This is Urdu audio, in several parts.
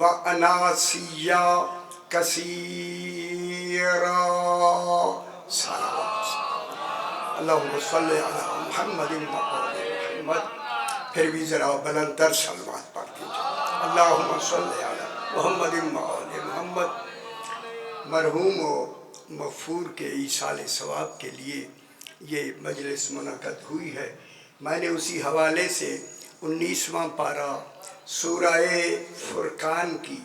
وَأَنَاسِيَّ كَثِيرًا صلوات اللہم صلی علی محمد وآل محمد. پھر بھی ذرا بلند تر صلوات پڑھ دیجیے. اللہم صلی علی محمد وآل محمد. مرحوم و مغفور کے ایصال ثواب کے لیے یہ مجلس منعقد ہوئی ہے. میں نے اسی حوالے سے 19واں پارہ سورہ فرقان کی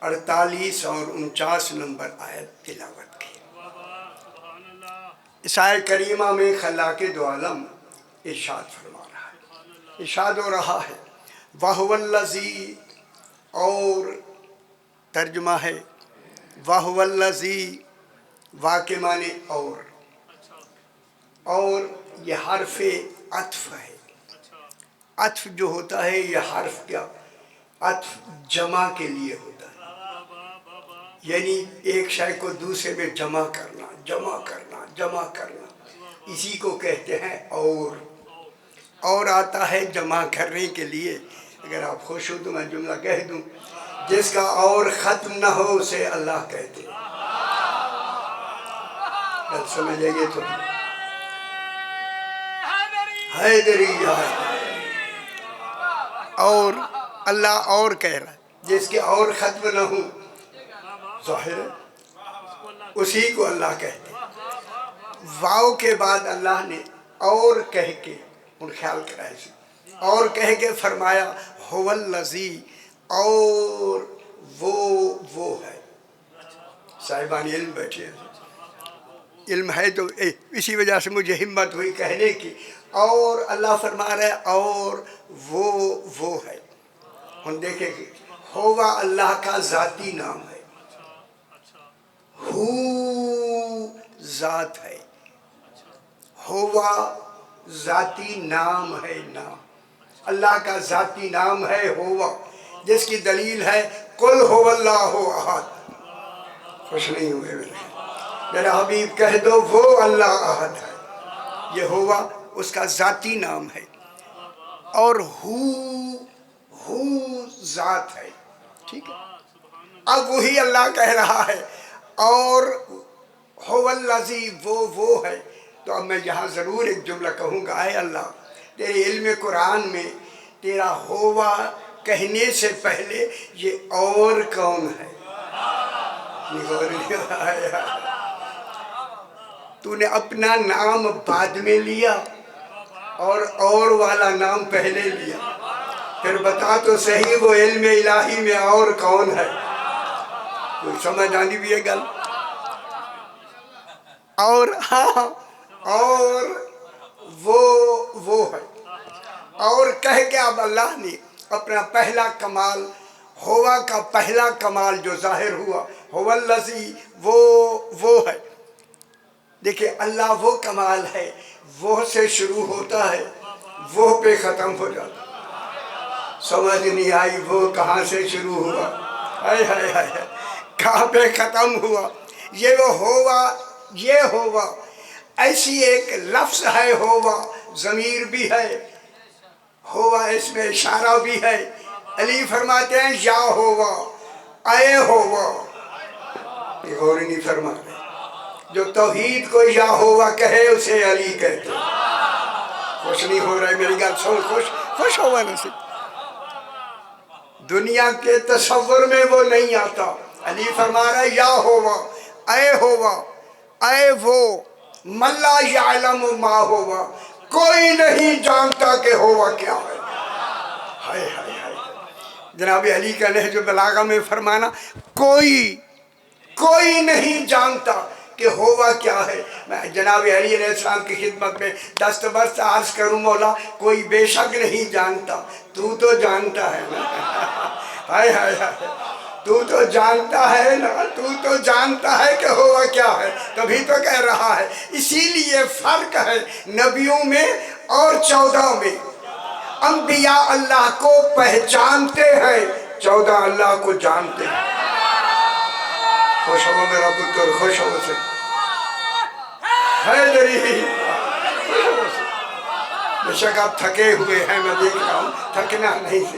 48 اور 49 نمبر آیت تلاوت کی. اس آیت کریمہ میں خلاق دو عالم ارشاد فرما رہا ہے، ارشاد ہو رہا ہے وَهُوَ الَّذِي، اور ترجمہ ہے وَهُوَ الَّذِي، وا کے معنی اور یہ حرف عطف ہے. عطف جو ہوتا ہے یہ حرف کیا عطف جمع کے لیے ہوتا ہے، یعنی ایک شے کو دوسرے میں جمع کرنا جمع کرنا جمع کرنا، اسی کو کہتے ہیں. اور آتا ہے جمع کرنے کے لیے. اگر آپ خوش ہو تو میں جملہ کہہ دوں، جس کا اور ختم نہ ہو اسے اللہ کہتے ہیں. بات سمجھ لیں گے تو حیدری ہے. اور اللہ اور کہہ رہا ہے جس کے اور ختم نہ ہو، ظاہر ہے اسی کو اللہ کہتے ہیں. واو کے بعد اللہ نے اور کہہ کے ان خیال کرائے سے اور کہہ کے فرمایا هو الذی، اور وہ ہے. صاحبان علم بیٹھے ہیں، علم ہے تو اسی وجہ سے مجھے ہمت ہوئی کہنے کی. اور اللہ فرما رہا ہے اور وہ ہے. ہم دیکھیں کہ ہوا اللہ کا ذاتی نام ہے، ہو ذات ہے، ہوا ذاتی نام ہے. نام اللہ کا ذاتی نام ہے ہوا، جس کی دلیل ہے قل هو اللہ احد. خوش نہیں ہوئے میرا حبیب کہہ دو وہ اللہ احد ہے. یہ ہوا اس کا ذاتی نام ہے، اور ہو ذات ہے. ٹھیک ہے، اب وہی اللہ کہہ رہا ہے اور هو الذی، وہ ہے. تو اب میں یہاں ضرور ایک جملہ کہوں گا، اے اللہ تیرے علم قرآن میں تیرا ہوا کہنے سے پہلے یہ اور کون ہے؟ تو نے اپنا نام بعد میں لیا اور والا نام پہلے لیا. پھر بتا تو صحیح وہ علم الہی میں اور کون ہے؟ کوئی سمجھ آنی بھی ہے گل؟ اور ہاں، اور وہ ہے. اور کہہ کے اب اللہ نے اپنا پہلا کمال، ہوا کا پہلا کمال جو ظاہر ہوا، هو الذی، وہ ہے. دیکھیں اللہ وہ کمال ہے، وہ سے شروع ہوتا ہے، وہ پہ ختم ہو جاتا. سمجھ نہیں آئی وہ کہاں سے شروع ہوا، کہاں پہ ختم ہوا. یہ وہ ہوا، یہ ہوا ایسی ایک لفظ ہے. ہوا ضمیر بھی ہے، ہوا اس میں اشارہ بھی ہے. علی فرماتے ہیں یا ہوا، اے ہوا. یہ غور نہیں فرما رہے، جو توحید کو یا ہوا کہے اسے علی کہتے ہیں. خوش نہیں ہو رہا ہے میری گل سن، خوش ہوا نصیب. دنیا کے تصور میں وہ نہیں آتا. علی فرما رہا ہے یا ہوا، اے ہوا، اے وہ من لا یعلم ما ہوا، کوئی نہیں جانتا کہ ہوا کیا ہے. جناب علی کا نہج بلاغہ میں فرمانا کوئی نہیں جانتا کہ ہوا کیا ہے. میں جناب علی علیہ السلام کی خدمت میں دستبرد عرض کروں مولا کوئی بے شک نہیں جانتا، تو جانتا ہے نا. تو جانتا ہے نا، تو جانتا ہے کہ ہوا کیا ہے، تبھی تو کہہ رہا ہے. اسی لیے فرق ہے نبیوں میں اور 14 میں. انبیاء اللہ کو پہچانتے ہیں، 14 اللہ کو جانتے ہیں. خوش ہو میرا پتر، خوش ہو سے حیدری. بے شک آپ تھکے ہوئے ہیں، میں دیکھ رہا ہوں، تھکنا نہیں سے.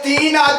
3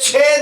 6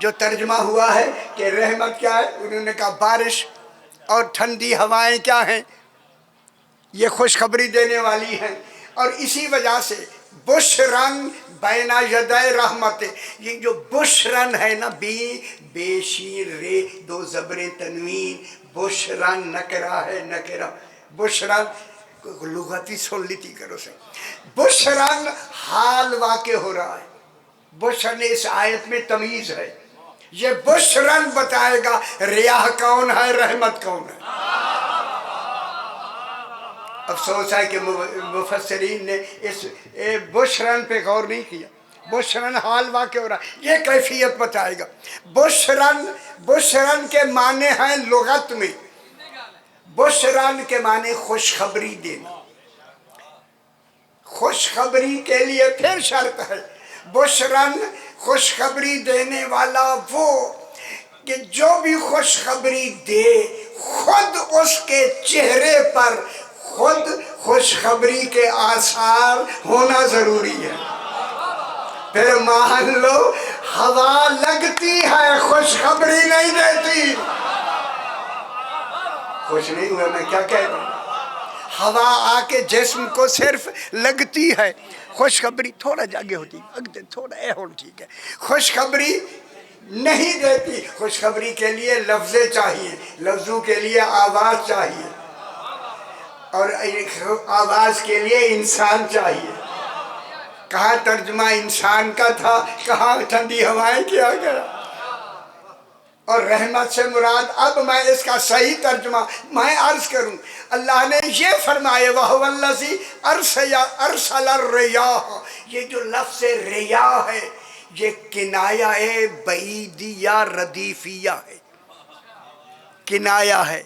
جو ترجمہ ہوا ہے کہ رحمت کیا ہے، انہوں نے کہا بارش اور ٹھنڈی ہوائیں کیا ہیں، یہ خوشخبری دینے والی ہیں، اور اسی وجہ سے بشرن بین یدی رحمت، یہ جو بشرن ہے نا، بے شین رے دو زبر تنوین، بشرن نکرہ ہے، نکرہ بشرن لغتی سن لیتی کرو سے، بشرن حال واقع ہو رہا ہے، بشرن اس آیت میں تمیز ہے، یہ بشرن بتائے گا ریاح کون ہے، رحمت کون ہے۔ افسوس ہے کہ مفسرین نے اس بشرن پہ غور نہیں کیا، بشرن حال واقع ہو رہا ہے، یہ کیفیت بتائے گا۔ بشرن کے معنی ہیں لغت میں، بشرن کے معنی خوشخبری دینا، خوشخبری کے لیے پھر شرط ہے، بشرن خوشخبری دینے والا وہ کہ جو بھی خوشخبری دے خود اس کے چہرے پر خود خوشخبری کے آثار ہونا ضروری ہے۔ پھر مان لو ہوا لگتی ہے خوشخبری نہیں دیتی، خوش نہیں ہوا میں کیا کہہ رہا ہوں، ہوا آ کے جسم کو صرف لگتی ہے، خوشخبری تھوڑا جاگے ہوتی ہے، تھوڑا ٹھیک ہے، خوشخبری نہیں دیتی۔ خوشخبری کے لیے لفظیں چاہیے، لفظوں کے لیے آواز چاہیے، اور آواز کے لیے انسان چاہیے۔ کہاں ترجمہ انسان کا تھا، کہاں ٹھنڈی ہوائیں کیا گیا، اور رحمت سے مراد، اب میں اس کا صحیح ترجمہ میں عرض کروں، اللہ نے یہ فرمائے وَهُوَ الَّذِي أَرْسَلَ الرِّيَاحَ، یہ جو لفظ ریاح ہے یہ کنایہ بعیدیہ ردیفیہ ہے، کنایہ ہے،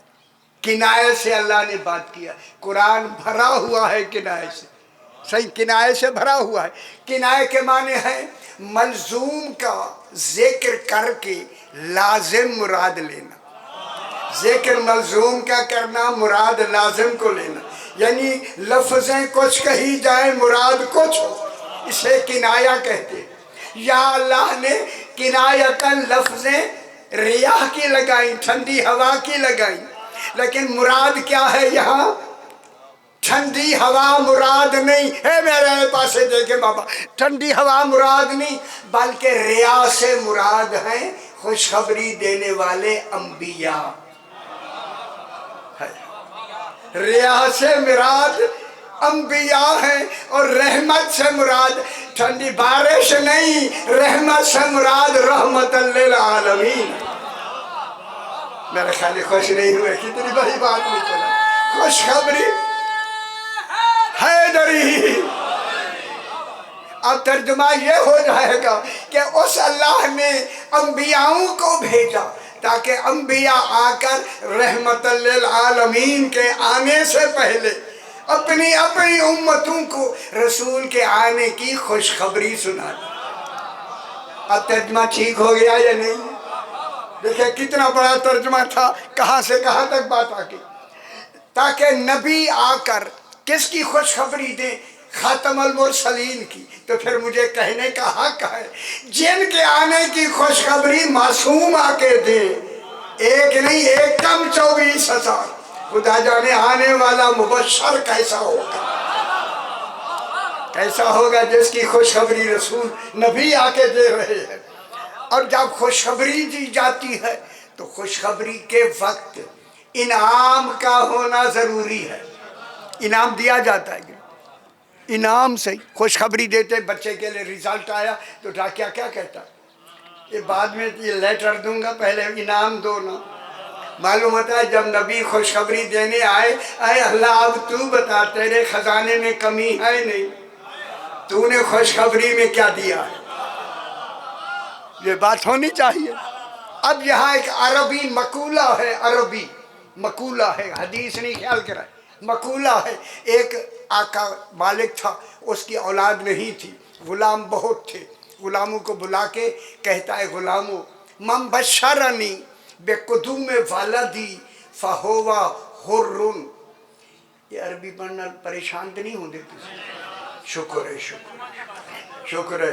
کنایہ سے اللہ نے بات کیا، قرآن بھرا ہوا ہے کنایہ سے، صحیح کنایہ سے بھرا ہوا ہے۔ کنایہ کے معنی ہے ملزوم کا ذکر کر کے لازم مراد لینا، ذکر ملزوم کا کرنا مراد لازم کو لینا، یعنی لفظیں کچھ کہی جائیں مراد کچھ ہو، اسے کنایہ کہتے ہیں۔ یا اللہ نے کنایتاً لفظیں ریاح کی لگائیں، ٹھنڈی ہوا کی لگائیں، لیکن مراد کیا ہے یہاں، ٹھنڈی ہوا مراد نہیں ہے، میرے پاس دیکھیں بابا، ٹھنڈی ہوا مراد نہیں بلکہ ریاح سے مراد ہیں خوشخبری دینے والے انبیاء، ریاح سے مراد انبیاء ہیں، اور رحمت سے مراد ٹھنڈی بارش نہیں، رحمت سے مراد رحمت للعالمین۔ میرے خیال خوش نہیں ہوئے، کتنی بڑی بات نہیں چلا، خوشخبری حیدری۔ اب ترجمہ یہ ہو جائے گا کہ اس اللہ نے انبیاءوں کو بھیجا تاکہ انبیاء آ کر رحمت للعالمین کے آنے سے پہلے اپنی امتوں کو رسول کے آنے کی خوشخبری سنا دیں۔ اب ترجمہ ٹھیک ہو گیا یا نہیں؟ دیکھیں کتنا بڑا ترجمہ تھا، کہاں سے کہاں تک بات آ گئی، تاکہ نبی آ کر کس کی خوشخبری دیں، خاتم المرسلین کی۔ تو پھر مجھے کہنے کا حق ہے جن کے آنے کی خوشخبری معصوم آ کے دیں، ایک نہیں ایک کم 24,000، خدا جانے آنے والا مبشر کیسا ہوگا، کیسا ہوگا جس کی خوشخبری رسول نبی آ کے دے رہے ہیں۔ اور جب خوشخبری دی جاتی ہے تو خوشخبری کے وقت انعام کا ہونا ضروری ہے، انعام دیا جاتا ہے، انعام سے خوشخبری دیتے، بچے کے لیے ریزلٹ آیا تو ڈاکیا کیا کہتا ہے، یہ بعد میں یہ لیٹر دوں گا، پہلے انعام دو نا۔ معلوم ہوتا ہے جب نبی خوشخبری دینے آئے، اے اللہ اب تو بتا تیرے خزانے میں کمی ہے نہیں، تو نے خوشخبری میں کیا دیا ہے، یہ بات ہونی چاہیے۔ اب یہاں ایک عربی مقولہ ہے، عربی مقولہ ہے، حدیث نہیں خیال کرا، مقولہ ہے۔ ایک آقا مالک تھا، اس کی اولاد نہیں تھی، غلام بہت تھے، غلاموں کو بلا کے کہتا ہے غلاموں من بشرنی بقدوم والدی فہوا حر، یہ عربی پڑھنا پریشان تو نہیں ہوں دیتے، شکر ہے شکر ہے،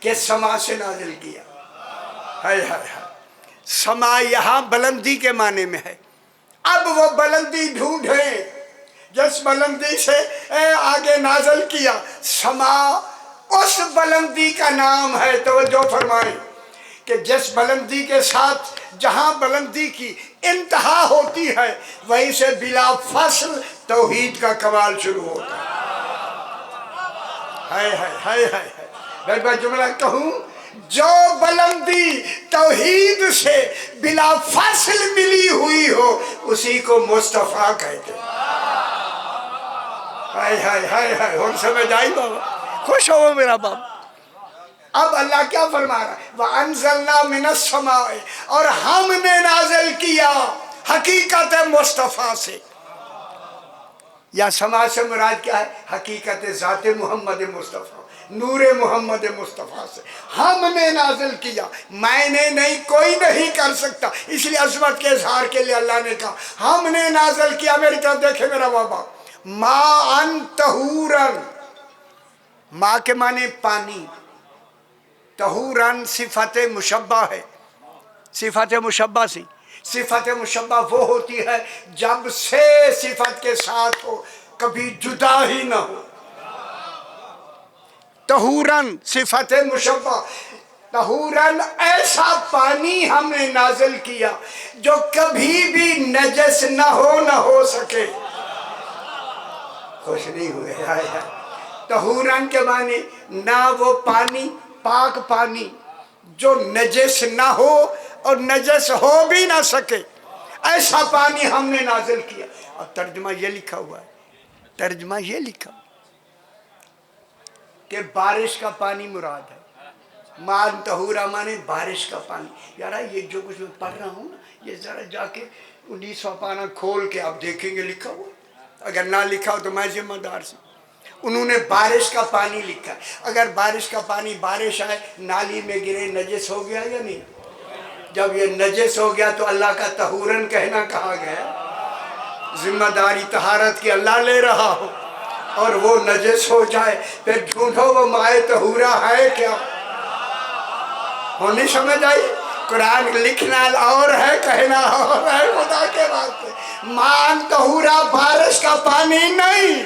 کہ سما سے نازل کیا. ہائے ہائے ہائے. سما یہاں بلندی کے معنی میں ہے. اب وہ بلندی ڈھونڈیں جس بلندی سے آگے نازل کیا. سما اس بلندی کا نام ہے. توجہ فرمائیں کہ جس بلندی کے ساتھ جہاں بلندی کی انتہا ہوتی ہے وہیں سے بلا فصل توحید کا کمال شروع ہوتا ہے. ہائے ہائے ہائے ہائے. میں جملہ کہوں, جو بلندی توحید سے بلا فاصل ملی ہوئی ہو اسی کو مصطفیٰ کہتے ہیں. ہائے ہائے ہائے ہائے. اور سمجھ آئی بابا؟ خوش ہو میرا بابا. اب اللہ کیا فرما رہا ہے؟ وَأَنزَلْنَا مِنَ السَّمَاءِ, اور ہم نے نازل کیا حقیقت مصطفیٰ سے. یا سما سے مراد کیا ہے؟ حقیقت ذات محمد مصطفیٰ, نور محمد مصطفیٰ سے ہم نے نازل کیا. میں نے نہیں, کوئی نہیں کر سکتا. اس لیے عظمت کے اظہار کے لیے اللہ نے کہا ہم نے نازل کیا. میری طرف دیکھے میرا بابا. ماءً طہوراً, ماء کے معنی پانی, طہوراً صفت مشبہ ہے. صفت مشبہ سی, صفت مشبہ وہ ہوتی ہے جب سے صفت کے ساتھ ہو, کبھی جدا ہی نہ ہو. طہوراً صفت مشبہ. طہوراً ایسا پانی ہم نے نازل کیا جو کبھی بھی نجس نہ ہو سکے. خوش نہیں ہوئے؟ ہائے ہائے. طہوراً کے معنی نہ وہ پانی, پاک پانی جو نجس نہ ہو اور نجس ہو بھی نہ سکے, ایسا پانی ہم نے نازل کیا. اور ترجمہ یہ لکھا ہوا ہے, ترجمہ یہ لکھا کہ بارش کا پانی مراد ہے. ماء طہورا مانے بارش کا پانی. یارا یہ جو کچھ میں پڑھ رہا ہوں نا, یہ ذرا جا کے 19واں پانہ کھول کے آپ دیکھیں گے لکھا ہوا. اگر نہ لکھا ہو تو میں ذمہ دار سے. انہوں نے بارش کا پانی لکھا. اگر بارش کا پانی, بارش آئے نالی میں گرے, نجس ہو گیا یا نہیں؟ جب یہ نجس ہو گیا تو اللہ کا طہوراً کہنا کہا گیا. ذمہ داری طہارت کی اللہ لے رہا ہو, اور وہ نجس ہو جائے پھر ڈھونڈو وہ مائے طہورا ہے کیا. ہونی سمجھ آئی؟ قرآن لکھنا اور ہے, کہنا اور ہے. خدا کے واسطے ماء طہورا بارش کا پانی نہیں.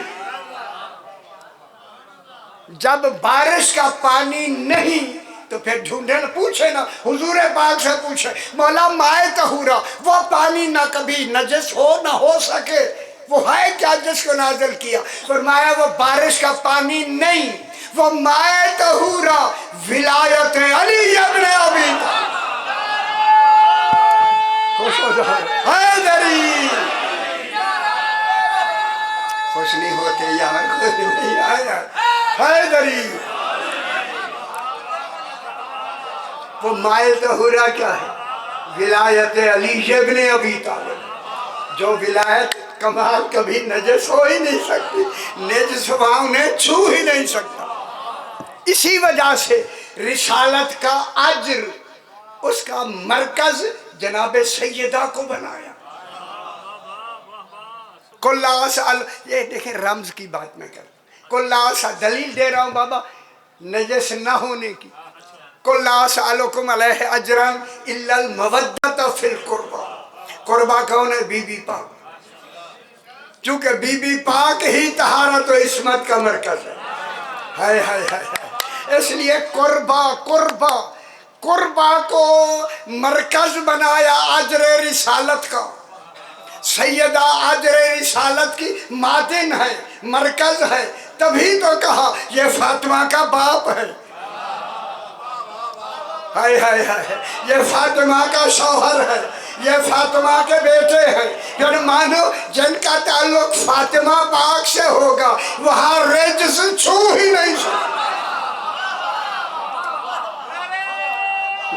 جب بارش کا پانی نہیں تو پھر ڈھونڈے نا, پوچھے نا, حضور پاک سے پوچھے مولا مائے طہورا, وہ پانی نہ کبھی نجس ہو نہ ہو سکے, وہ ہے کیا جس کو نازل کیا؟ فرمایا وہ بارش کا پانی نہیں, وہ مائے طہورا ولایت علی ابن ابی طالب. خوش ہو جاؤ حیدری. خوش نہیں ہوتے یار, خوش نہیں آیا حیدری. وہ مائے طہورا کیا ہے؟ ولایت علی ابن ابی طالب. جو ولایت کمال کبھی نجس ہو ہی نہیں سکتی, نجس ہوا انہیں چھو ہی نہیں سکتا. اسی وجہ سے رسالت کا اجر, اس کا مرکز جناب سیدہ کو بنایا. کل اسأل, یہ دیکھیں رمز کی بات میں کر, کل اسأل دلیل دے رہا ہوں بابا نجس نہ ہونے کی. کل اسألکم علیہ اجرا الا المودۃ فی القربى. قربہ کون ہے؟ بی بی پاک. چونکہ بی بی پاک ہی طہارت و عصمت کا مرکز ہے. ہائے ہائے ہائے. اس لیے قربہ کو مرکز بنایا اجر رسالت کا. سیدہ اجر رسالت کی معدن ہے, مرکز ہے. تبھی تو کہا یہ فاطمہ کا باپ ہے. ہائے ہائے ہائے. یہ فاطمہ کا شوہر ہے, یہ فاطمہ کے بیٹے ہیں. یعنی مانو جن کا تعلق فاطمہ پاک سے ہوگا وہاں رجس چھو ہی نہیں سکتا.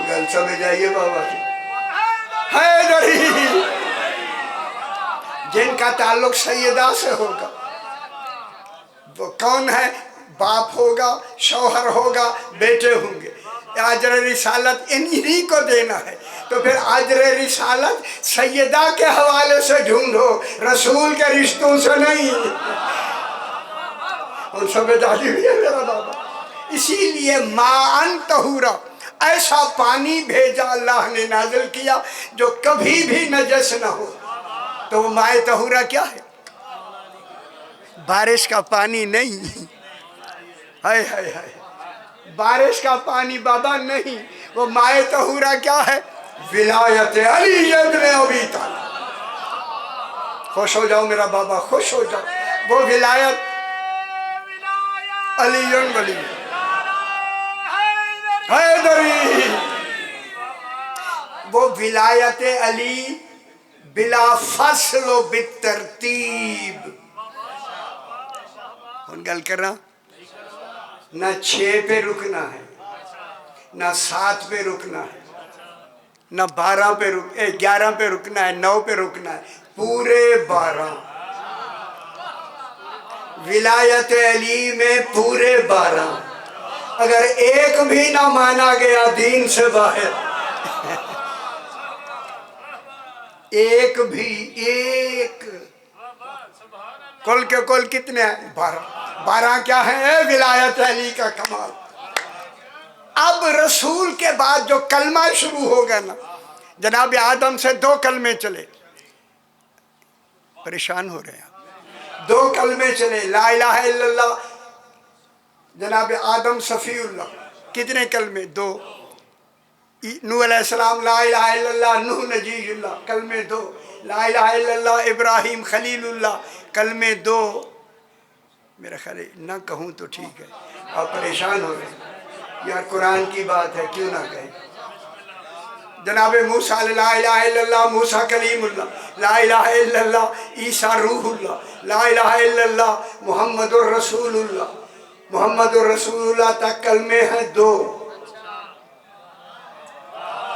گل سمجھ آئیے بابا کی. حیدری. جن کا تعلق سیدہ سے ہوگا وہ کون ہے؟ باپ ہوگا, شوہر ہوگا, بیٹے ہوں گے. اجر رسالت انہی کو دینا ہے. تو پھر اجر رسالت سیدہ کے حوالے سے ڈھونڈو, رسول کے رشتوں سے نہیں. اور سمجھ آئی ہوئی ہے میرا بابا. اسی لیے ماءً طہورا، ایسا پانی بھیجا اللہ نے نازل کیا جو کبھی بھی نجس نہ ہو۔ تو وہ ماء طہورا کیا ہے؟ بارش کا پانی نہیں، ہائے ہائے ہائے، بارش کا پانی بابا نہیں، وہ ماء طہورا کیا ہے؟ ولایت علی ابن ابی طالب۔ خوش ہو جاؤ میرا بابا، خوش ہو جاؤ، وہ ولایت علی ولی حیدری، وہ ولایت علی بلا فصل و بالترتیب۔ کون گل کر رہا؟ نہ 6 پہ رکنا ہے، نہ 7 پہ رکنا ہے، نہ 11 پہ رکنا ہے، 9 پہ رکنا ہے، پورے 12۔ ولایت علی میں پورے 12۔ اگر ایک بھی نہ مانا گیا دین سے باہر، ایک بھی، ایک، کل کے کل کتنے ہیں؟ 12 کیا ہے؟ ولایت علی کا کمال۔ اب رسول کے بعد جو کلمہ شروع ہو گیا نا، جناب آدم سے 2 کلمے چلے، پریشان ہو رہے ہیں، 2 کلمے چلے، لا الہ الا اللہ، جناب آدم صفی اللہ، کتنے کلمے؟ 2۔ نوح علیہ السلام لا الہ الا اللہ، نوح نجی اللہ، کلمے 2۔ لا الہ الا اللہ ابراہیم خلیل اللہ، کلمے 2۔ میرا خیال ہے نہ کہوں تو ٹھیک ہے، آپ پریشان ہو رہے ہیں، یار قرآن کی بات ہے کیوں نہ کہیں۔ جناب موسیٰ لا الہ الا اللہ، موسیٰ کلیم اللہ، لا الہ الا اللہ عیسیٰ روح اللہ، لا الہ الا اللہ محمد الرسول اللہ، محمد الرسول اللہ تک کلمے ہیں 2۔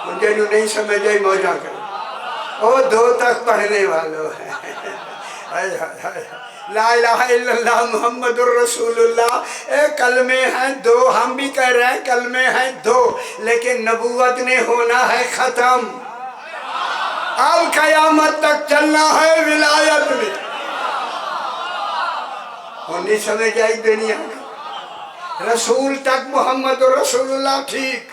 مجھے نہیں سمجھے موجہ کریں، وہ 2 تک پڑھنے والوں ہیں۔ لا الہ الا اللہ محمد الرسول اللہ، کلمے ہیں 2، ہم بھی کہہ رہے ہیں کلمے ہیں 2، لیکن نبوت نے ہونا ہے ختم، اب قیامت تک چلنا ہے ولایت میں۔ ہونی سمجھ آئی دنیا کا؟ رسول تک محمد الرسول اللہ ٹھیک،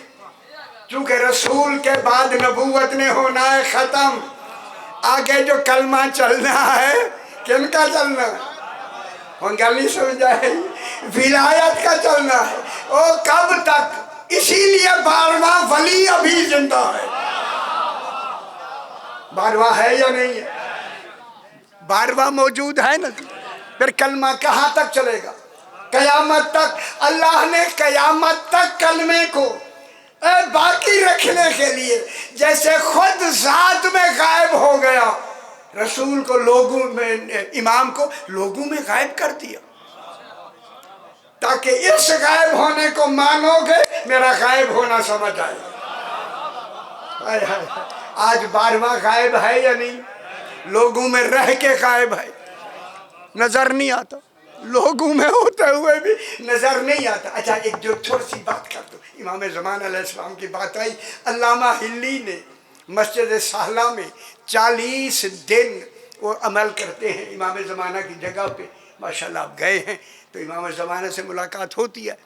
چونکہ رسول کے بعد نبوت نے ہونا ہے ختم، آگے جو کلمہ چلنا ہے کن کا چلنا ہے؟ ہم گل نہیں سمجھائے، ولایت کا چلنا ہے۔ اور کب تک؟ اسی لیے 12واں ولی ابھی زندہ ہے۔ 12واں ہے یا نہیں ہے؟ 12واں موجود ہے نا، پھر کلمہ کہاں تک چلے گا؟ قیامت تک۔ اللہ نے قیامت تک کلمے کو باقی رکھنے کے لیے، جیسے خود ذات میں غائب ہو گیا، رسول کو لوگوں میں، امام کو لوگوں میں غائب کر دیا، تاکہ اس غائب ہونے کو مانو گے میرا غائب ہونا سمجھ آئے۔ آج 12واں غائب ہے یا نہیں؟ لوگوں میں رہ کے غائب ہے، نظر نہیں آتا، لوگوں میں ہوتے ہوئے بھی نظر نہیں آتا۔ اچھا ایک جو تھوڑی سی بات کر دو، امام زمان علیہ السلام کی بات آئی، علامہ ہلی نے مسجد سہلہ میں 40 دن وہ عمل کرتے ہیں امام زمانہ کی جگہ پہ، ماشاءاللہ آپ گئے ہیں تو امام زمانہ سے ملاقات ہوتی ہے۔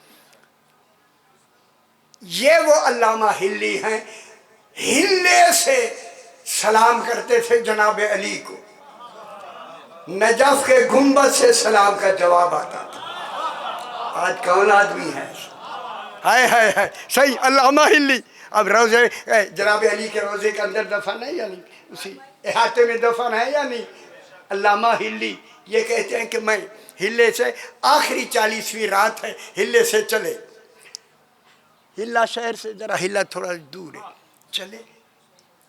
یہ وہ علامہ ہلی ہیں، ہلے سے سلام کرتے تھے جناب علی کو، نجف کے گنبد سے سلام کا جواب آتا تھا۔ آج کون آدمی ہے؟ ہائے ہائے ہائے، صحیح علامہ ہلی۔ اب روزے جناب علی کے روزے کے اندر دفن ہے یا نہیں؟ اسی احاطے میں دفن ہے یا نہیں؟ علامہ ہلی یہ کہتے ہیں کہ میں ہلے سے، آخری 40ویں رات ہے، ہلے سے چلے، ہلا شہر سے ذرا ہلا تھوڑا دور ہے، چلے،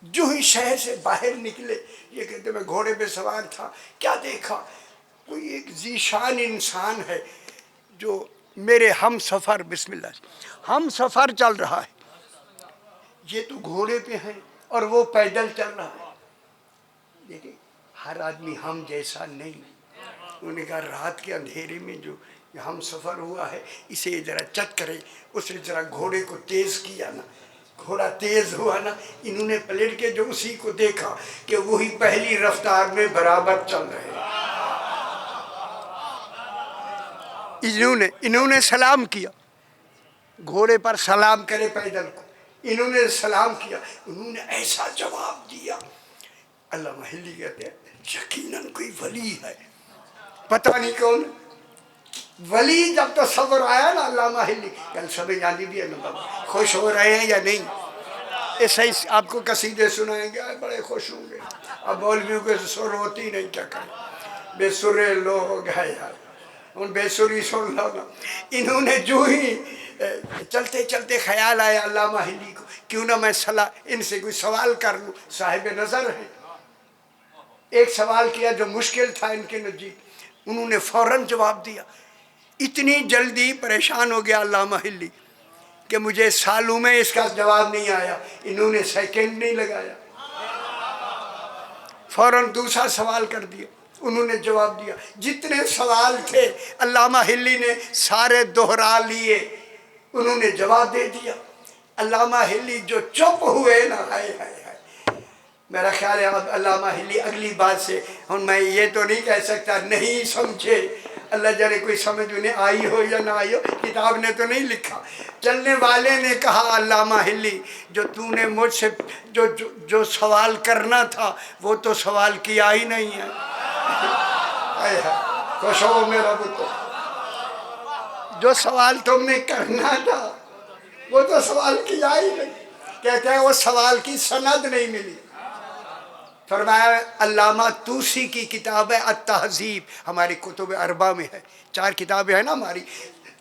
جو ہی شہر سے باہر نکلے، یہ کہتے میں گھوڑے پہ سوار تھا، کیا دیکھا؟ کوئی ایک ذیشان انسان ہے جو میرے ہم سفر، بسم اللہ، ہم سفر چل رہا ہے، یہ تو گھوڑے پہ ہیں اور وہ پیدل چل رہا ہے۔ دیکھیں ہر آدمی ہم جیسا نہیں۔ انہوں نے کہا رات کے اندھیرے میں جو ہم سفر ہوا ہے اسے ذرا چیک کرے، اس نے ذرا گھوڑے کو تیز کیا نا، گھوڑا تیز ہوا نا، انہوں نے پلٹ کے جو اسی کو دیکھا کہ وہی پہلی رفتار میں برابر چل رہے ہیں۔ انہوں نے سلام کیا، گھوڑے پر سلام کرے پیدل کو. انہوں نے سلام کیا, انہوں نے ایسا جواب دیا. علامہ حلی کہتے ہیں یقیناً کوئی ولی ہے, پتہ نہیں کون ولی. جب تو صبر آیا نا علامہ حلی, کل سب جانی بھی ہے نا, خوش ہو رہے ہیں یا نہیں؟ ایسا ہی آپ کو قصیدے سنائیں گے, بڑے خوش ہوں گے. اب مولویوں کے سر ہوتی نہیں, کیا کریں, بے سرے لوگ ہیں یار, ان بے سری سن لو نا. انہوں نے جو ہی چلتے چلتے خیال آیا علامہ حلی کو, کیوں نہ میں ان سے کوئی سوال کر لوں, صاحب نظر ہے. ایک سوال کیا جو مشکل تھا ان کے نزدیک, انہوں نے فوراً جواب دیا. اتنی جلدی پریشان ہو گیا علامہ حلی کہ مجھے سالوں میں اس کا جواب نہیں آیا. انہوں نے سیکنڈ نہیں لگایا, فوراً دوسرا سوال کر دیا, انہوں نے جواب دیا. جتنے سوال تھے علامہ حلی نے سارے دہرا لیے, انہوں نے جواب دے دیا. علامہ حلی جو چپ ہوئے نا, ہائے ہائے ہائے, میرا خیال ہے اب علامہ حلی اگلی بات سے ہن میں یہ تو نہیں کہہ سکتا نہیں سمجھے, اللہ جانے کوئی سمجھ انہیں آئی ہو یا نہ آئی ہو, کتاب نے تو نہیں لکھا. چلنے والے نے کہا علامہ حلی جو تو نے مجھ سے جو سوال کرنا تھا وہ تو سوال کیا ہی نہیں ہے. خوش ہو میرا بتو, جو سوال تم نے کرنا تھا وہ تو سوال کیا ہی نہیں. کہتے ہیں وہ سوال کی سند نہیں ملی. فرمایا علامہ طوسی کی کتاب ہے التہذیب, ہماری کتب اربع میں ہے, 4 کتابیں ہیں نا ہماری.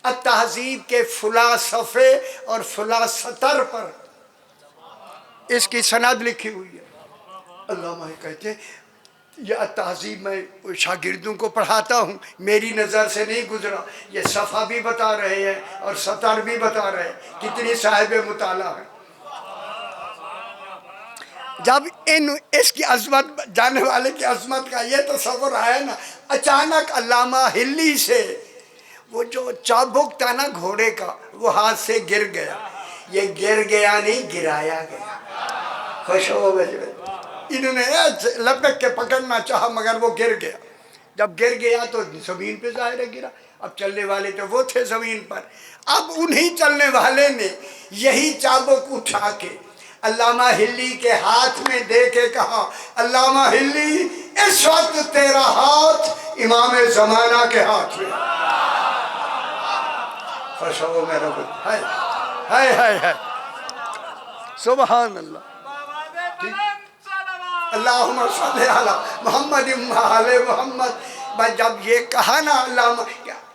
التہذیب کے فلاں صفحے اور فلاں سطر پر اس کی سند لکھی ہوئی ہے. علامہ کہتے ہیں یہ التہذیب میں شاگردوں کو پڑھاتا ہوں, میری نظر سے نہیں گزرا, یہ صفحہ بھی بتا رہے ہیں اور سطر بھی بتا رہے ہیں. کتنی صاحب مطالعہ ہے. جب اس کی عظمت, جانے والے کی عظمت کا یہ تصور آیا نا, اچانک علامہ حلی سے وہ جو چابک تھا نا گھوڑے کا, وہ ہاتھ سے گر گیا. یہ گر گیا نہیں, گرایا گیا. خوش ہو گئے. انہوں نے لپک کے پکڑنا چاہا مگر وہ گر گیا. جب گر گیا تو زمین پہ ظاہر ہے گرا. اب چلنے والے تو وہ تھے زمین پر. اب انہی چلنے والے نے یہی چابک اٹھا کے علامہ حلی کے ہاتھ میں دے کے کہا علامہ حلی اس وقت تیرا ہاتھ امام زمانہ کے ہاتھ میں. خوش ہو میرا بت, ہائے ہائے ہائے, سبحان اللہ. اللہم صلی علی محمد علی محمد. بس جب یہ کہا نا علامہ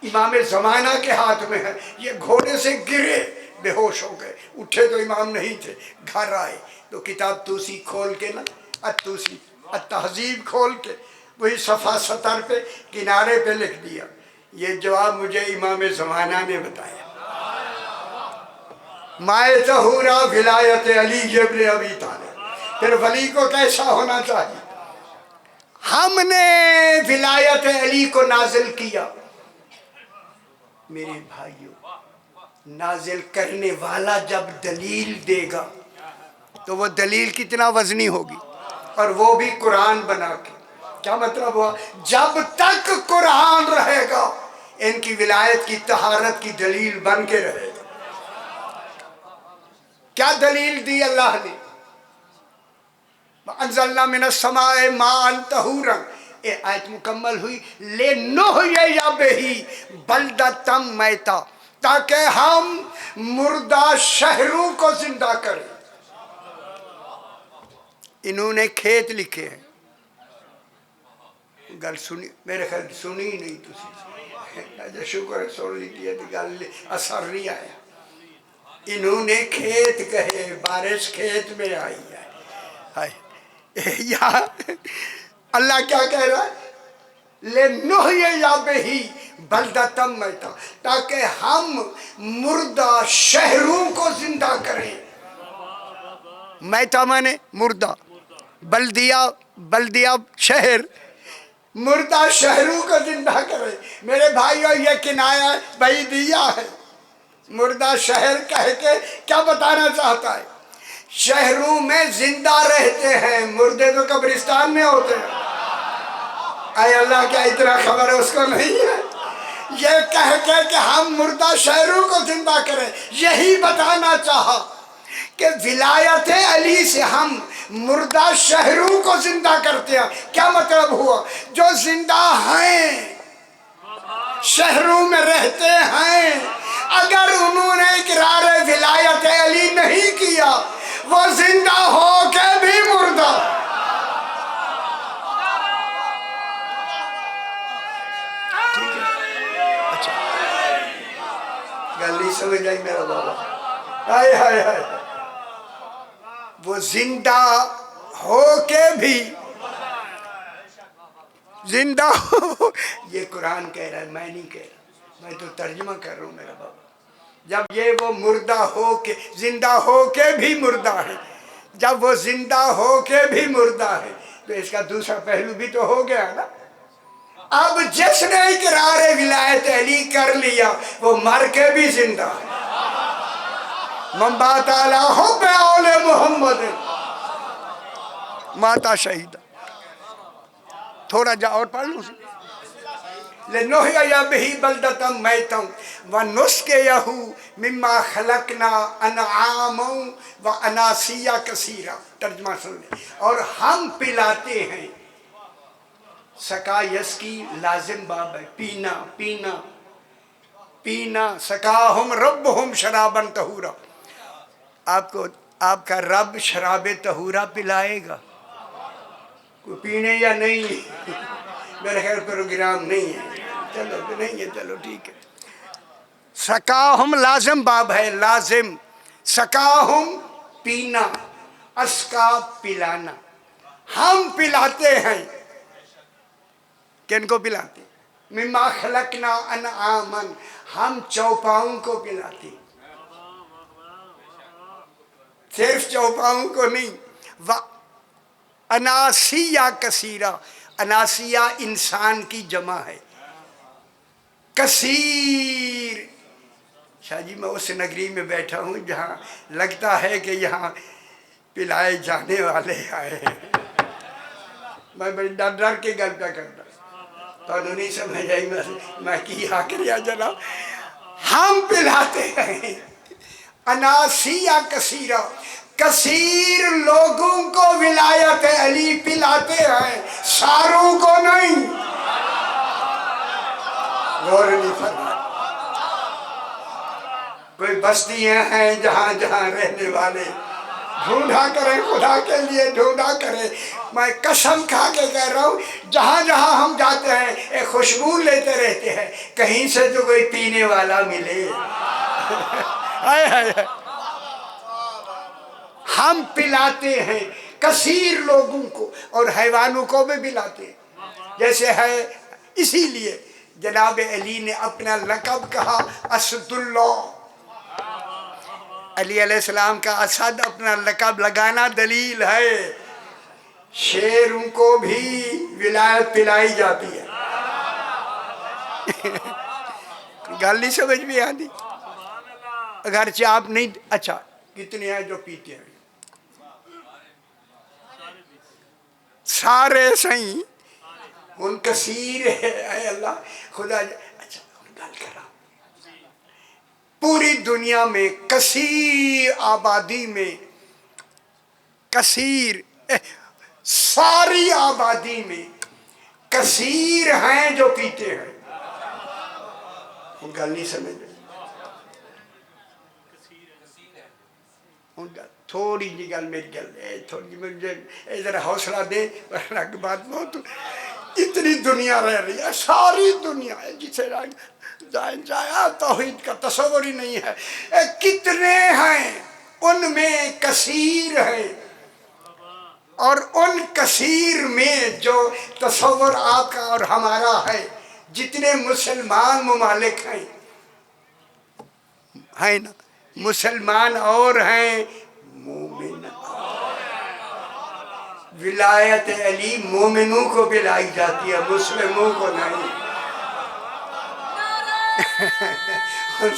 امام زمانہ کے ہاتھ میں ہے, یہ گھوڑے سے گرے, بے ہوش ہو گئے. اٹھے تو امام نہیں تھے, گھر آئے تو کتاب طوسی کھول کے نا, الطوسی التہذیب کھول کے وہی صفحہ سطر پہ کنارے پہ لکھ دیا, یہ جواب مجھے امام زمانہ نے بتایا. مائے ظہورا ولایت علی ابن ابی طالب. پھر ولی کو کیسا ہونا چاہیے؟ ہم نے ولایت علی کو نازل کیا. میرے بھائیوں, نازل کرنے والا جب دلیل دے گا تو وہ دلیل کتنا وزنی ہوگی, اور وہ بھی قرآن بنا کے. کیا مطلب ہوا؟ جب تک قرآن رہے گا ان کی ولایت کی طہارت کی دلیل بن کے رہے گا. کیا دلیل دی اللہ نے؟ انزلنا من السماء ماء طہورا, یہ آیت مکمل ہوئی. لنحیی بہ بلدۃ میتا, تاکہ ہم مردہ شہروں کو زندہ کریں. انہوں نے کھیت لکھے ہیں, گل سنی میرے خیال سنی نہیں تسی, شکر ہے سن لیجیے تو گل اثر نہیں آیا. انہوں نے کھیت کہے, بارش کھیت میں آئی ہے. یہاں اللہ کیا کہہ رہا ہے؟ لنحیی بہ بلدۃ میتا, تاکہ ہم مردہ شہروں کو زندہ کریں. میتا مانے مردہ, بلدیہ شہر, مردہ شہروں کو زندہ کریں. میرے بھائیو یہ کنایہ بعیدیہ ہے. مردہ شہر کہہ کے کیا بتانا چاہتا ہے؟ شہروں میں زندہ رہتے ہیں, مردے تو قبرستان میں ہوتے ہیں. اے اللہ کیا اتنا خبر ہے اس کو نہیں ہے؟ یہ کہہ کے کہ ہم مردہ شہروں کو زندہ کریں، یہی بتانا چاہا کہ ولایت علی سے ہم مردہ شہروں کو زندہ کرتے ہیں۔ کیا مطلب ہوا؟ جو زندہ ہیں، شہروں میں رہتے ہیں، اگر انہوں نے اقرار ولایت علی نہیں کیا، وہ زندہ ہو کے بھی مردہ۔ ٹھیک ہے، اچھا گل نہیں سمجھ آئی میرا بابا؟ ہائے ہائے ہائے، وہ زندہ ہو کے بھی زندہ ہو، یہ قرآن کہہ رہا ہے، میں نہیں کہہ رہا، میں تو ترجمہ کر رہا ہوں میرا بابا۔ جب یہ وہ مردہ ہو کے، زندہ ہو کے بھی مردہ ہے، جب وہ زندہ ہو کے بھی مردہ ہے تو اس کا دوسرا پہلو بھی تو ہو گیا نا۔ اب جس نے اقرار ولایت علی کر لیا وہ مر کے بھی زندہ ہے۔ من بات علی حب آل محمد ماتا شہیدہ۔ تھوڑا جا اور پڑھ لوں۔ لنحیی بہ بلدۃ میتا ونسقیہ مما خلقنا انعاما واناسیا کثیرا۔ ترجمہ سن لیں۔ اور ہم پلاتے ہیں، سقا یس کی لازم باب ہے، پینا پینا پینا۔ سقاہم ربہم شرابا طہورا۔ آپ کو آپ کا رب شراب طہورا پلائے گا، کوئی پینے یا نہیں؟ میرے خیر پروگرام نہیں ہے، چلو نہیں ہے، چلو ٹھیک ہے۔ سقاہم لازم باب ہے، لازم۔ سقاہم پینا، اسقا پلانا۔ ہم پلاتے ہیں، کن کو پلاتے ہیں؟ مما خلقنا انعاما، ہم چوپاؤں کو پلاتے ہیں، صرف چوپاؤں کو نہیں۔ اناسیہ کثیرہ، اناسیہ انسان کی جمع ہے، کثیر۔ شاہ جی میں اس نگری میں بیٹھا ہوں جہاں لگتا ہے کہ یہاں پلائے جانے والے آئے ہیں، میں بڑی ڈر ڈر کے گل پہ کرتا، تو نہیں سمجھ آئی میں کی آخریا جناب۔ ہم پلاتے ہیں اناسیہ کثیرہ، کثیر لوگوں کو ولایت علی پلاتے ہیں، ساروں کو نہیں۔ غور نہیں فرمایا۔ کوئی بستیاں ہیں جہاں جہاں رہنے والے ڈھونڈا کریں، خدا کے لیے ڈھونڈا کریں۔ میں قسم کھا کے کہہ رہا ہوں، جہاں جہاں ہم جاتے ہیں ایک خوشبو لیتے رہتے ہیں، کہیں سے تو کوئی پینے والا ملے۔ ہم پلاتے ہیں کثیر لوگوں کو، اور حیوانوں کو بھی پلاتے ہیں، جیسے ہے۔ اسی لیے جناب علی نے اپنا لقب کہا اسد اللہ۔ علی علیہ السلام کا اسد اپنا لقب لگانا دلیل ہے، شیروں کو بھی ولایت پلائی جاتی ہے۔ گل نہیں سمجھ میں آتی؟ اگرچہ آپ نہیں، اچھا کتنے ہیں جو پیتے ہیں؟ سارے صحیح، ان کثیر ہے، اے اللہ خدا۔ اچھا گل کرا، پوری دنیا میں کثیر آبادی میں، کثیر ساری آبادی میں کثیر ہیں جو پیتے ہیں، گل نہیں سمجھ۔ تھوڑی جی گل میری گل ہے، تھوڑی جی مجھے ذرا حوصلہ دیں، ورنہ کی بات بہت۔ اتنی دنیا رہ رہی ہے، ساری دنیا ہے جسے جایا توحید کا تصور ہی نہیں ہے۔ کتنے ہیں، ان میں کثیر ہے، اور ان کثیر میں جو تصور آپ کا اور ہمارا ہے، جتنے مسلمان ممالک ہیں نا، مسلمان اور ہیں، مومن اور ہیں۔ ولایت علی مومنوں کو پلائی جاتی ہے، مسلموں کو نہیں۔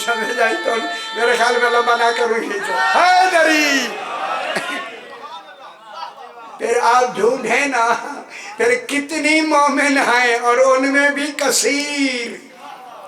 سمجھ آئی تو میرے خیال میں لمبا نہ کروں گی تو حیدری۔ پھر آپ ڈھونڈیں نا، پھر کتنی مومن ہیں اور ان میں بھی کثیر۔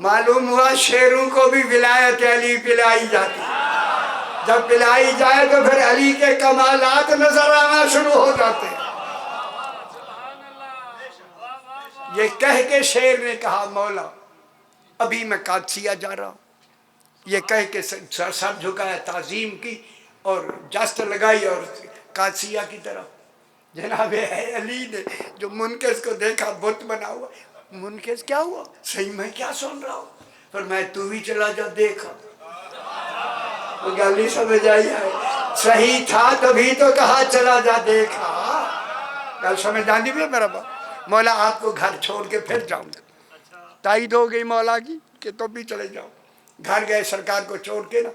معلوم ہوا شیروں کو بھی ولایت علی پلائی جاتی، جب پلائی جائے تو پھر علی کے کمالات نظر آنا شروع ہو جاتے ہیں۔ یہ کہہ کے شیر نے کہا مولا ابھی میں قادسیہ جا رہا ہوں، یہ کہہ کے سر جھکایا، تعظیم کی اور جست لگائی اور قادسیہ کی طرف۔ جناب علی نے جو منکس کو دیکھا بت بنا ہوا، منکس کیا ہوا؟ صحیح میں کیا سن رہا ہوں؟ پر میں تو بھی چلا جا دیکھا، وہ گالی سمجھ آئی ہے، صحیح تھا تبھی تو کہا چلا جا دیکھا، گل سمجھ آندی بھی ہے میرا باپ۔ مولا آپ کو گھر چھوڑ کے پھر جاؤں گا، تائید ہو گئی مولا کی کہ تو بھی چلے جاؤ۔ گھر گئے سرکار کو چھوڑ کے نا،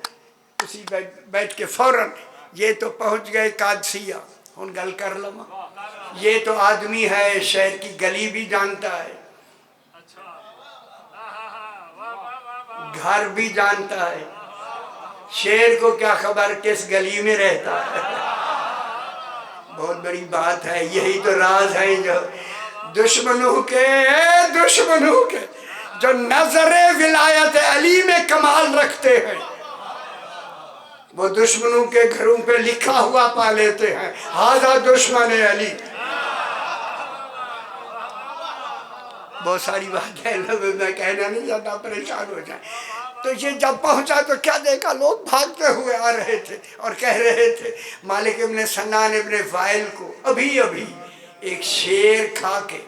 اسی بیٹھ کے فوراً یہ تو پہنچ گئے قادسیہ، ہن گل کر لما، یہ تو آدمی ہے شہر کی گلی بھی جانتا ہے، گھر بھی جانتا ہے، شیر کو کیا خبر کس گلی میں رہتا ہے۔ بہت بڑی بات ہے، یہی تو راز ہے جو دشمنوں کے جو نظر ولایت علی میں کمال رکھتے ہیں، وہ دشمنوں کے گھروں پہ لکھا ہوا پا لیتے ہیں، ھذا دشمن علی۔ بہت ساری بات ہے، میں کہنا نہیں چاہتا پریشان ہو جائیں۔ تو یہ جب پہنچا تو کیا دیکھا، لوگ بھاگتے ہوئے آ رہے تھے اور کہہ رہے تھے مالک ابن سنان ابن وائل کو ابھی ایک شیر کھا کے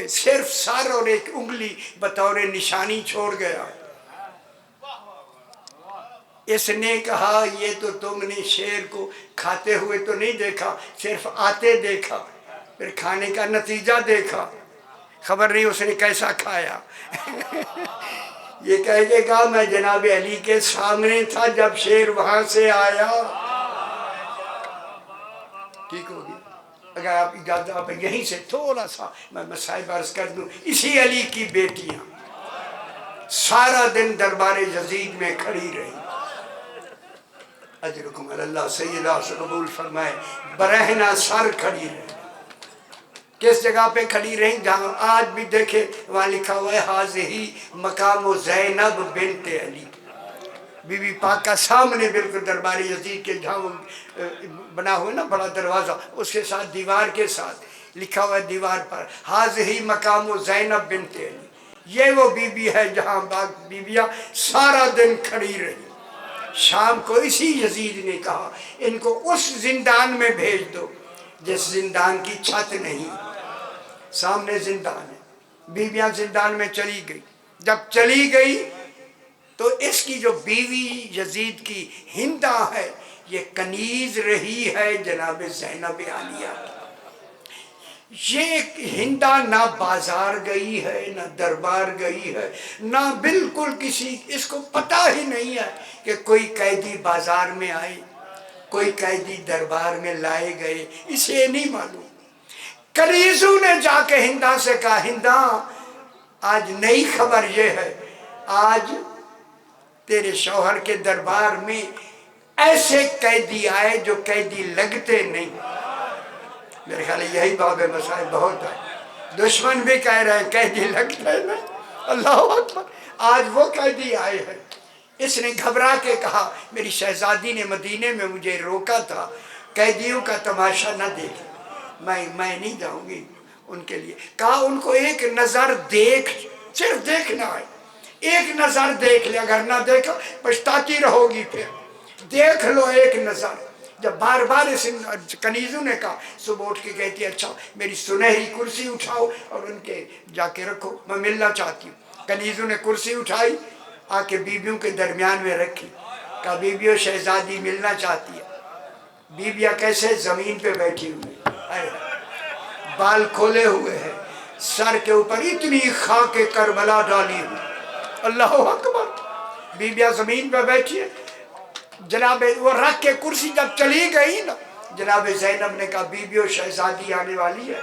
صرف سر اور ایک انگلی بطور نشانی چھوڑ گیا۔ اس نے کہا یہ تو تم نے شیر کو کھاتے ہوئے تو نہیں دیکھا، صرف آتے دیکھا، پھر کھانے کا نتیجہ دیکھا، خبر نہیں اس نے کیسا کھایا۔ یہ کہہ کے کہا میں جناب علی کے سامنے تھا جب شیر وہاں سے آیا۔ ٹھیک ہوگی، اگر آپ اجازت آپ یہیں سے تھوڑا سا میں مسائب عرض کر دوں۔ اسی علی کی بیٹیاں سارا دن دربار یزید میں کھڑی رہی، اجرکم اللہ سیدہ سے قبول فرمائے، برہنہ سر کھڑی رہی۔ کس جگہ پہ کھڑی رہی؟ جہاں آج بھی دیکھے وہاں لکھا ہوا ہے حاضی مقام زینب بنت علی، بی بی پاک کا سامنے بالکل دربار یزید کے جہاں بنا ہوا نا بڑا دروازہ، اس کے ساتھ دیوار کے ساتھ لکھا ہوا ہے دیوار پر حاضی مقام زینب بنت علی، یہ وہ بی بی ہے جہاں بیویاں سارا دن کھڑی رہی۔ شام کو اسی یزید نے کہا ان کو اس زندان میں بھیج دو جس زندان کی چھت نہیں، سامنے زندان ہے، بیویاں زندان میں چلی گئی۔ جب چلی گئی تو اس کی جو بیوی یزید کی ہندہ ہے یہ کنیز رہی ہے جناب زینب عالیہ کی۔ یہ ہندہ نہ بازار گئی ہے نہ دربار گئی ہے نہ بالکل کسی، اس کو پتہ ہی نہیں ہے کہ کوئی قیدی بازار میں آئے، کوئی قیدی دربار میں لائے گئے، اسے نہیں معلوم۔ کنیزوں نے جا کے ہندہ سے کہا ہندہ آج نئی خبر یہ ہے، آج تیرے شوہر کے دربار میں ایسے قیدی آئے جو قیدی لگتے نہیں۔ میرے خیال یہی باب مسائل بہت ہے، دشمن بھی کہہ رہے ہیں قیدی لگتے نہیں، اللہ اکبر، آج وہ قیدی آئے ہیں۔ اس نے گھبرا کے کہا میری شہزادی نے مدینے میں مجھے روکا تھا قیدیوں کا تماشا نہ دیکھ، میں نہیں جاؤں گی ان کے لیے، کہا ان کو ایک نظر دیکھ، صرف دیکھنا ہے، ایک نظر دیکھ لے، اگر نہ دیکھو پچھتاتی رہو گی، پھر دیکھ لو ایک نظر۔ جب بار بار اس کنیزوں نے کہا، صبح اٹھ کے کہتی ہے اچھا میری سنہری کرسی اٹھاؤ اور ان کے جا کے رکھو، میں ملنا چاہتی ہوں۔ کنیزوں نے کرسی اٹھائی، آ کے بیبیوں کے درمیان میں رکھی، کہا بیبیوں شہزادی ملنا چاہتی ہے۔ بیبیاں کیسے زمین پہ بیٹھی ہوئی، بال کھولے ہوئے ہیں، سر کے اوپر اتنی خاک کربلا ڈالی ہوئی، اللہ اکبر، بیبیاں زمین پہ بیٹھی ہے۔ جناب وہ رکھ کے کرسی جب چلی گئی نا، جناب زینب نے کہا بیبیوں شہزادی آنے والی ہے،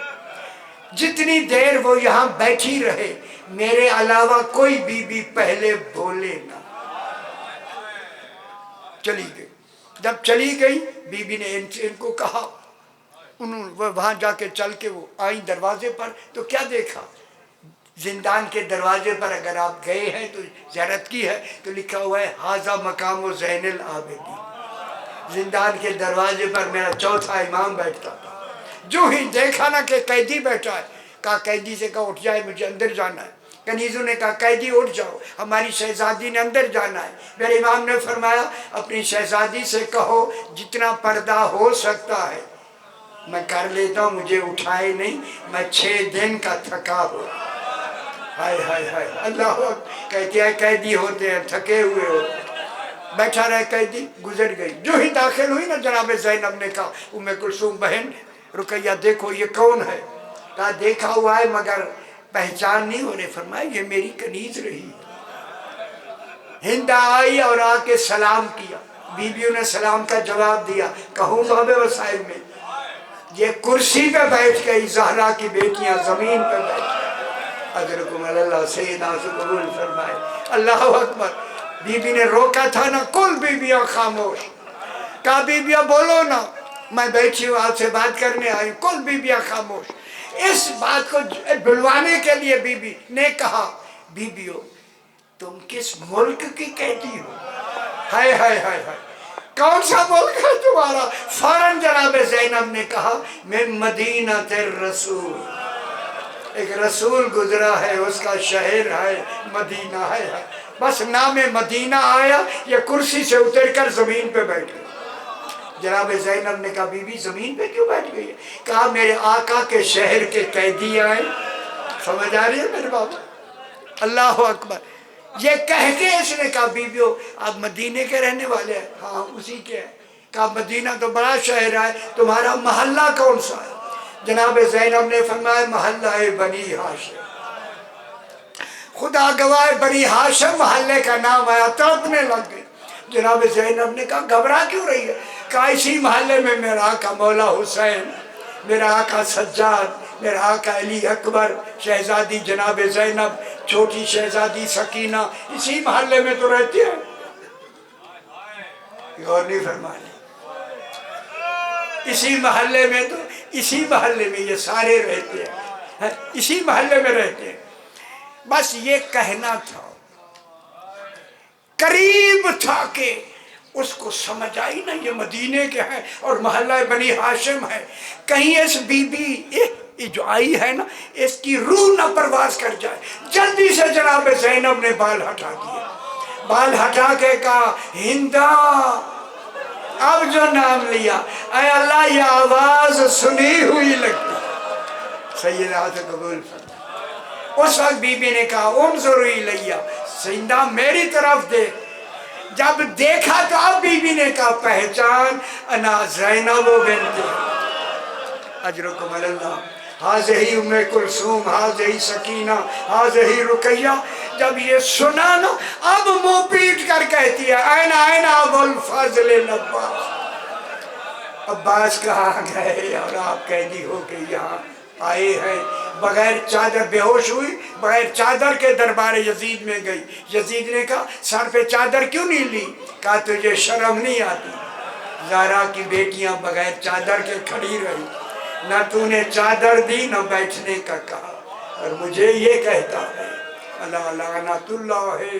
جتنی دیر وہ یہاں بیٹھی رہے میرے علاوہ کوئی بی بی پہلے بولے نہ۔ چلی گئی، جب چلی گئی بی بی نے ان کو کہا، انہوں وہاں جا کے چل کے وہ آئی دروازے پر تو کیا دیکھا، زندان کے دروازے پر اگر آپ گئے ہیں تو زیارت کی ہے تو لکھا ہوا ہے حاذا مقام و زین العابدین. زندان کے دروازے پر میرا چوتھا امام بیٹھتا تھا. جو ہی دیکھا نا کہ قیدی بیٹھا ہے، کہا قیدی سے کہا اٹھ جائے، مجھے اندر جانا ہے. کنیزوں نے کہا قیدی اٹھ جاؤ، ہماری شہزادی نے اندر جانا ہے. میرے امام نے فرمایا اپنی شہزادی سے کہو جتنا پردہ ہو سکتا ہے میں کر لیتا ہوں، مجھے اٹھائے نہیں، میں 6 دن کا تھکا ہو. ہائے ہائے ہائے اللہ کہتے ہیں قیدی ہوتے ہیں تھکے ہوئے ہو. بیٹھا رہے قیدی، گزر گئی. جو ہی داخل ہوئی نا جناب زینب نے کہا ام کلثوم بہن رقیہ دیکھو یہ کون ہے؟ کہا دیکھا ہوا ہے مگر پہچان نہیں ہو رہے. فرمایا یہ میری کنیز رہی. ہند آئی اور آ کے سلام کیا، بیویوں نے سلام کا جواب دیا. کہوں باب وسائل میں یہ کرسی پہ بیٹھ گئی، زہرا کی بیٹیاں زمین پہ بیٹھ گئی. اجرکم اللہ سیدہ سے قبول فرمائے. اللہ اکبر. بی بی نے روکا تھا نا، کل بیویاں خاموش. کہا بیویاں بولو نا، میں بیٹھی ہوں آپ سے بات کرنے آئی. کل بیویاں خاموش. اس بات کو بلوانے کے لیے بی بی نے کہا بیویوں تم کس ملک کی قیدی ہو؟ ہائے ہائے ہائے ہائے کون سا ملک ہے تمہارا؟ فوراً جناب زینب نے کہا میں مدینہ الرسول، ایک رسول گزرا ہے اس کا شہر ہے مدینہ ہے. بس نام مدینہ آیا، یہ کرسی سے اتر کر زمین پہ بیٹھ گئی. جناب زینب نے کہا بی بی زمین پہ کیوں بیٹھ گئی ہے؟ کہا میرے آقا کے شہر کے قیدی آئے. سمجھ آ رہی ہے میرے بابا؟ اللہ اکبر. یہ کہہ کے اس نے کہا بیویوں آپ مدینے کے رہنے والے ہیں؟ ہاں اسی کے ہیں. کہا مدینہ تو بڑا شہر ہے، تمہارا محلہ کون سا ہے؟ جناب زینب نے فرمایا محلہ بنی ہاشم. خدا گواہ بنی ہاشم محلے کا نام آیا، تڑپنے لگ گئی. جناب زینب نے کہا گھبرا کیوں رہی ہے؟ کہا اسی محلے میں میرا آقا مولا حسین، میرا آقا سجاد، میرا آقا علی اکبر، شہزادی جناب زینب، چھوٹی شہزادی سکینہ اسی محلے میں تو رہتی ہے. غور نہیں فرمانے. اسی محلے میں تو اسی محلے میں یہ سارے رہتے ہیں، اسی محلے میں رہتے ہیں. بس یہ کہنا تھا، قریب تھا کہ اس کو سمجھ آئی نا یہ مدینے کے ہیں اور محلہ بنی ہاشم ہے. کہیں اس بی بی یہ جو آئی ہے نا اس کی روح نہ پرواز کر جائے. جلدی سے جناب زینب نے بال ہٹا دیے. بال ہٹا کے کہا ہندا. اب جو نام لیا اے اللہ یہ آواز سنی ہوئی لگتی. سیدہ سے قبول فرما. اس وقت بی بی نے کہا انظر الیہ، سیدہ میری طرف دیکھ. جب دیکھا تو اب بی بی نے کہا پہچان انا زینب بنت اجرکم اللہ حاضہی ام کلثوم حاضہی سکینہ حاضہی رقیہ. جب یہ سنا نا اب منہ پیٹ کر کہتی ہے این ابو الفضل العباس. عباس کہاں گئے اور آپ قیدی ہو کے یہاں آئے ہیں؟ بغیر چادر بے ہوش ہوئی، بغیر چادر کے دربار یزید میں گئی. یزید نے کہا سر پہ چادر کیوں نہیں لی؟ کہا تجھے شرم نہیں آتی؟ زہرا کی بیٹیاں بغیر چادر کے کھڑی رہی، نہ تو نے چادر دی نہ بیٹھنے کا کہا، اور مجھے یہ کہتا ہے اللہ لعنت اللہ ہے.